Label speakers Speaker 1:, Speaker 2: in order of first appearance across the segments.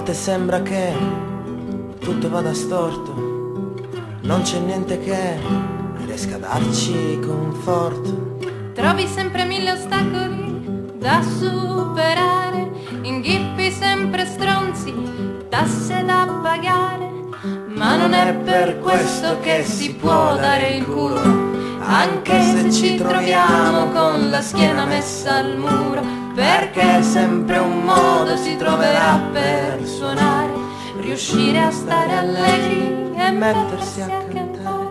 Speaker 1: volte sembra che tutto vada storto, non c'è niente che riesca a darci conforto.
Speaker 2: Trovi sempre mille ostacoli da superare, inghippi sempre stronzi, tasse da pagare, ma non è per questo che si può dare il culo, anche se ci troviamo con la schiena messa al muro, perché sempre un modo si troverà per suonare, riuscire a stare allegri e mettersi a cantare.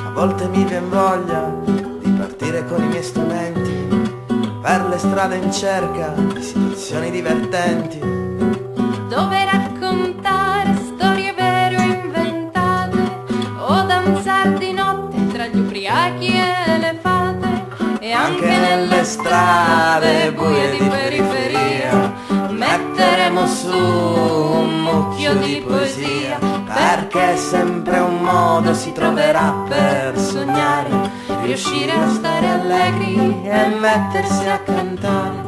Speaker 1: A volte mi vien voglia di partire con i miei strumenti per le strade in cerca di situazioni divertenti,
Speaker 2: dove raccontare storie vere o inventate, o danzare di notte tra gli ubriachi e le fate, e anche nelle strade buie di periferia metteremo su un mucchio di poesia, perché sempre un modo si troverà per sognare, riuscire a stare allegri e mettersi a cantare.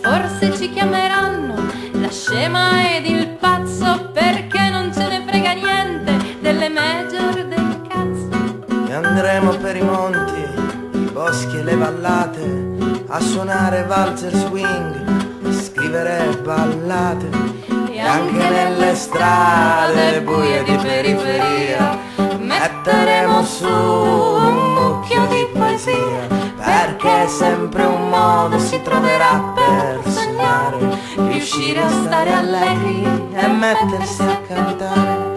Speaker 2: Forse ci chiameranno la scema ed il pazzo, perché non ce ne frega niente delle major del cazzo.
Speaker 1: E andremo per i monti, i boschi e le vallate a suonare valzer swing, a scrivere ballate,
Speaker 2: E
Speaker 1: anche nelle strade buie di periferia metteremo su un mucchio di poesia, perché sempre un modo si troverà per sognare, riuscire a stare allegri e mettersi a cantare.